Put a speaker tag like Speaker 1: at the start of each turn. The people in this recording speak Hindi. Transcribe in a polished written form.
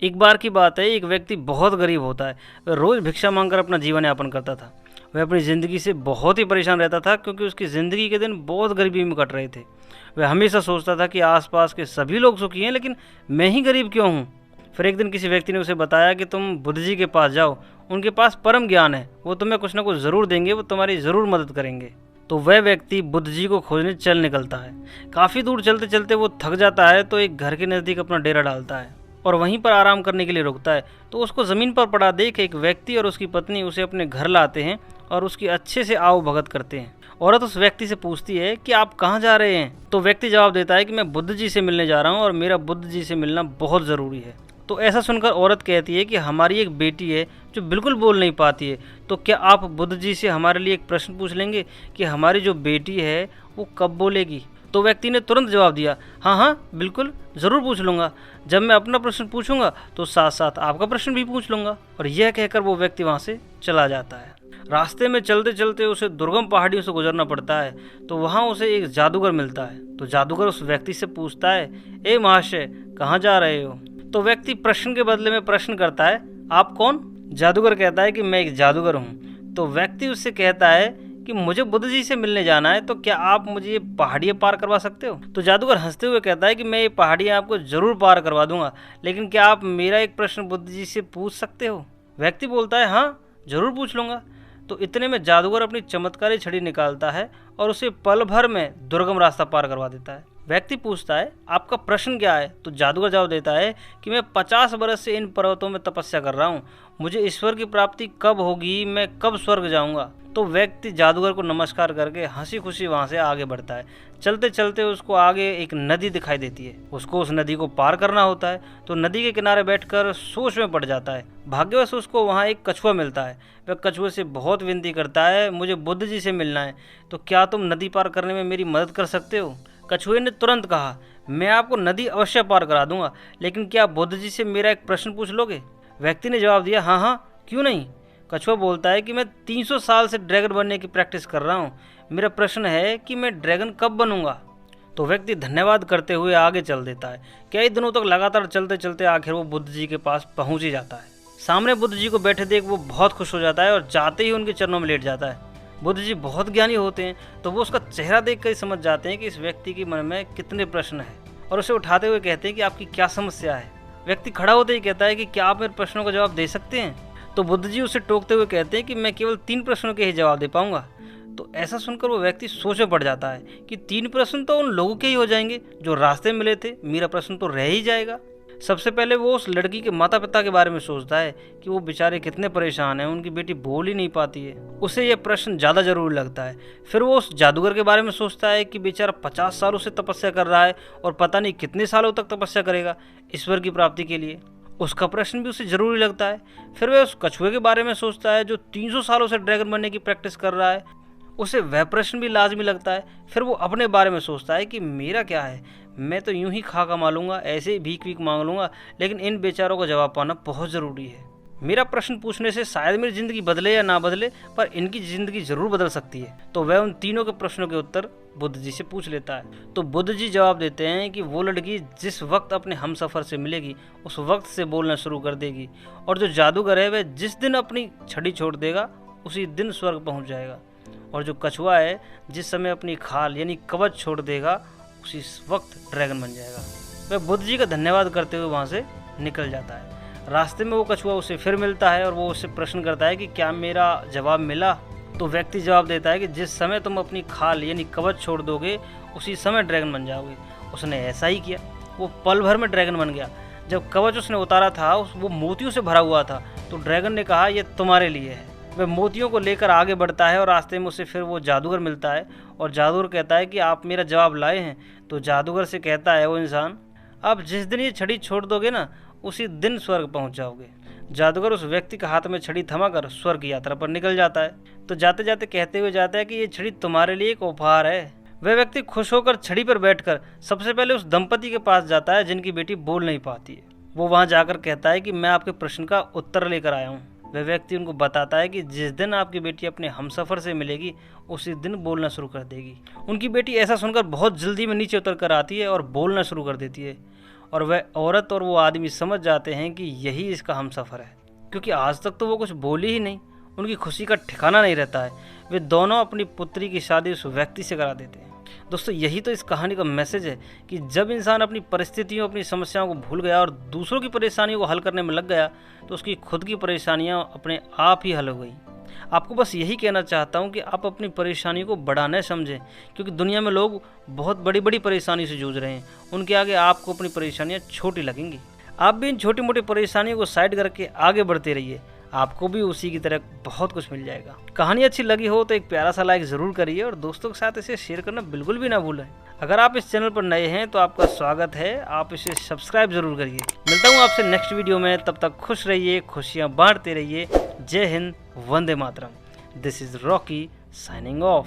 Speaker 1: एक बार की बात है, एक व्यक्ति बहुत गरीब होता है। वह रोज़ भिक्षा मांगकर अपना जीवन यापन करता था। वह अपनी ज़िंदगी से बहुत ही परेशान रहता था क्योंकि उसकी ज़िंदगी के दिन बहुत गरीबी में कट रहे थे। वह हमेशा सोचता था कि आसपास के सभी लोग सुखी हैं, लेकिन मैं ही गरीब क्यों हूँ। फिर एक दिन किसी व्यक्ति ने उसे बताया कि तुम बुद्ध जी के पास जाओ, उनके पास परम ज्ञान है, वो तुम्हें कुछ ना कुछ ज़रूर देंगे, वो तुम्हारी ज़रूर मदद करेंगे। तो वह व्यक्ति बुद्ध जी को खोजने चल निकलता है। काफ़ी दूर चलते चलते वो थक जाता है, तो एक घर के नज़दीक अपना डेरा डालता है और वहीं पर आराम करने के लिए रुकता है। तो उसको ज़मीन पर पड़ा देख एक व्यक्ति और उसकी पत्नी उसे अपने घर लाते हैं और उसकी अच्छे से आओ भगत करते हैं। औरत उस व्यक्ति से पूछती है कि आप कहाँ जा रहे हैं। तो व्यक्ति जवाब देता है कि मैं बुद्ध जी से मिलने जा रहा हूँ और मेरा बुद्ध जी से मिलना बहुत ज़रूरी है। तो ऐसा सुनकर औरत कहती है कि हमारी एक बेटी है जो बिल्कुल बोल नहीं पाती है, तो क्या आप बुद्ध जी से हमारे लिए एक प्रश्न पूछ लेंगे कि हमारी जो बेटी है वो कब बोलेगी। तो व्यक्ति ने तुरंत जवाब दिया, हाँ हाँ बिल्कुल, ज़रूर पूछ लूँगा। जब मैं अपना प्रश्न पूछूंगा तो साथ साथ आपका प्रश्न भी पूछ लूँगा। और यह कहकर वो व्यक्ति वहाँ से चला जाता है। रास्ते में चलते चलते उसे दुर्गम पहाड़ियों से गुजरना पड़ता है। तो वहाँ उसे एक जादूगर मिलता है। तो जादूगर उस व्यक्ति से पूछता है, ए महाशय, कहाँ जा रहे हो। तो व्यक्ति प्रश्न के बदले में प्रश्न करता है, आप कौन। जादूगर कहता है कि मैं एक जादूगर हूँ। तो व्यक्ति उससे कहता है कि मुझे बुद्ध जी से मिलने जाना है, तो क्या आप मुझे ये पहाड़ियाँ पार करवा सकते हो। तो जादूगर हंसते हुए कहता है कि मैं ये पहाड़ियाँ आपको ज़रूर पार करवा दूंगा, लेकिन क्या आप मेरा एक प्रश्न बुद्ध जी से पूछ सकते हो। व्यक्ति बोलता है, हाँ ज़रूर पूछ लूँगा। तो इतने में जादूगर अपनी चमत्कारी छड़ी निकालता है और उसे पल भर में दुर्गम रास्ता पार करवा देता है। व्यक्ति पूछता है, आपका प्रश्न क्या है। तो जादूगर जवाब देता है कि मैं 50 बरस से इन पर्वतों में तपस्या कर रहा हूँ, मुझे ईश्वर की प्राप्ति कब होगी, मैं कब स्वर्ग जाऊँगा। तो व्यक्ति जादूगर को नमस्कार करके हंसी खुशी वहाँ से आगे बढ़ता है। चलते चलते उसको आगे एक नदी दिखाई देती है। उसको उस नदी को पार करना होता है। तो नदी के किनारे बैठकर सोच में पड़ जाता है। भाग्यवश उसको वहाँ एक कछुआ मिलता है। वह कछुए से बहुत विनती करता है, मुझे बुद्ध जी से मिलना है, तो क्या तुम नदी पार करने में मेरी मदद कर सकते हो। कछुए ने तुरंत कहा, मैं आपको नदी अवश्य पार करा दूंगा, लेकिन क्या आप बुद्ध जी से मेरा एक प्रश्न पूछ लोगे। व्यक्ति ने जवाब दिया, हाँ हाँ क्यों नहीं। कछुआ बोलता है कि मैं 300 साल से ड्रैगन बनने की प्रैक्टिस कर रहा हूँ, मेरा प्रश्न है कि मैं ड्रैगन कब बनूंगा। तो व्यक्ति धन्यवाद करते हुए आगे चल देता है। कई दिनों तक लगातार चलते चलते आखिर वो बुद्ध जी के पास पहुँच ही जाता है। सामने बुद्ध जी को बैठे देख वो बहुत खुश हो जाता है और जाते ही उनके चरणों में लेट जाता है। बुद्ध जी बहुत ज्ञानी होते हैं, तो वो उसका चेहरा देख कर ही समझ जाते हैं कि इस व्यक्ति के मन में कितने प्रश्न हैं और उसे उठाते हुए कहते हैं कि आपकी क्या समस्या है। व्यक्ति खड़ा होते ही कहता है कि क्या आप मेरे प्रश्नों का जवाब दे सकते हैं। तो बुद्ध जी उसे टोकते हुए कहते हैं कि मैं केवल 3 प्रश्नों के ही जवाब दे पाऊंगा। तो ऐसा सुनकर वो व्यक्ति सोच में पड़ जाता है कि 3 प्रश्न तो उन लोगों के ही हो जाएंगे जो रास्ते में मिले थे, मेरा प्रश्न तो रह ही जाएगा। सबसे पहले वो उस लड़की के माता पिता के बारे में सोचता है कि वो बेचारे कितने परेशान हैं, उनकी बेटी बोल ही नहीं पाती है। उसे यह प्रश्न ज़्यादा जरूरी लगता है। फिर वो उस जादूगर के बारे में सोचता है कि बेचारा 50 सालों से तपस्या कर रहा है और पता नहीं कितने सालों तक तपस्या करेगा ईश्वर की प्राप्ति के लिए, उसका प्रश्न भी उसे जरूरी लगता है। फिर वह उस कछुए के बारे में सोचता है जो 300 सालों से ड्रैगन बनने की प्रैक्टिस कर रहा है, उसे वह प्रश्न भी लाजमी लगता है। फिर वो अपने बारे में सोचता है कि मेरा क्या है, मैं तो यूं ही खा कमा लूँगा, ऐसे ही भीख भीख मांग लूँगा, लेकिन इन बेचारों का जवाब पाना बहुत ज़रूरी है। मेरा प्रश्न पूछने से शायद मेरी ज़िंदगी बदले या ना बदले, पर इनकी ज़िंदगी ज़रूर बदल सकती है। तो वह उन तीनों के प्रश्नों के उत्तर बुद्ध जी से पूछ लेता है। तो बुद्ध जी जवाब देते हैं कि वो लड़की जिस वक्त अपने हमसफ़र से मिलेगी उस वक्त से बोलना शुरू कर देगी, और जो जादूगर है वह जिस दिन अपनी छड़ी छोड़ देगा उसी दिन स्वर्ग पहुँच जाएगा, और जो कछुआ है जिस समय अपनी खाल यानी कवच छोड़ देगा उसी वक्त ड्रैगन बन जाएगा। वह बुद्ध जी का धन्यवाद करते हुए वहाँ से निकल जाता है। रास्ते में वो कछुआ उसे फिर मिलता है और वो उससे प्रश्न करता है कि क्या मेरा जवाब मिला। तो व्यक्ति जवाब देता है कि जिस समय तुम अपनी खाल यानी कवच छोड़ दोगे उसी समय ड्रैगन बन जाओगे। उसने ऐसा ही किया, वो पल भर में ड्रैगन बन गया। जब कवच उसने उतारा था वो मोतियों से भरा हुआ था। तो ड्रैगन ने कहा, यह तुम्हारे लिए है। वह मोतियों को लेकर आगे बढ़ता है और रास्ते में उसे फिर वो जादूगर मिलता है और जादूगर कहता है कि आप मेरा जवाब लाए हैं। तो जादूगर से कहता है वो इंसान, आप जिस दिन ये छड़ी छोड़ दोगे ना उसी दिन स्वर्ग पहुंच जाओगे। जादूगर उस व्यक्ति के हाथ में छड़ी थमाकर स्वर्ग की यात्रा पर निकल जाता है। तो जाते जाते कहते हुए जाता है कि ये छड़ी तुम्हारे लिए एक उपहार है। वह व्यक्ति खुश होकर छड़ी पर बैठकर सबसे पहले उस दंपति के पास जाता है जिनकी बेटी बोल नहीं पाती है। वो वहाँ जाकर कहता है कि मैं आपके प्रश्न का उत्तर लेकर आया हूँ। वह व्यक्ति उनको बताता है कि जिस दिन आपकी बेटी अपने हमसफ़र से मिलेगी उसी दिन बोलना शुरू कर देगी। उनकी बेटी ऐसा सुनकर बहुत जल्दी में नीचे उतर कर आती है और बोलना शुरू कर देती है। और वह औरत और वो आदमी समझ जाते हैं कि यही इसका हमसफ़र है, क्योंकि आज तक तो वो कुछ बोली ही नहीं। उनकी खुशी का ठिकाना नहीं रहता है। वे दोनों अपनी पुत्री की शादी उस व्यक्ति से करा देते हैं। दोस्तों, यही तो इस कहानी का मैसेज है कि जब इंसान अपनी परिस्थितियों, अपनी समस्याओं को भूल गया और दूसरों की परेशानियों को हल करने में लग गया, तो उसकी खुद की परेशानियां अपने आप ही हल हो गई। आपको बस यही कहना चाहता हूं कि आप अपनी परेशानियों को बड़ा न समझें, क्योंकि दुनिया में लोग बहुत बड़ी बड़ी परेशानी से जूझ रहे हैं। उनके आगे आपको अपनी परेशानियां छोटी लगेंगी। आप भी इन छोटी मोटी परेशानियों को साइड करके आगे बढ़ते रहिए, आपको भी उसी की तरह बहुत कुछ मिल जाएगा। कहानी अच्छी लगी हो तो एक प्यारा सा लाइक ज़रूर करिए और दोस्तों के साथ इसे शेयर करना बिल्कुल भी ना भूलें। अगर आप इस चैनल पर नए हैं तो आपका स्वागत है, आप इसे सब्सक्राइब जरूर करिए। मिलता हूँ आपसे नेक्स्ट वीडियो में, तब तक खुश रहिए, खुशियाँ बांटते रहिए। जय हिंद, वंदे मातरम। This is Rocky signing of.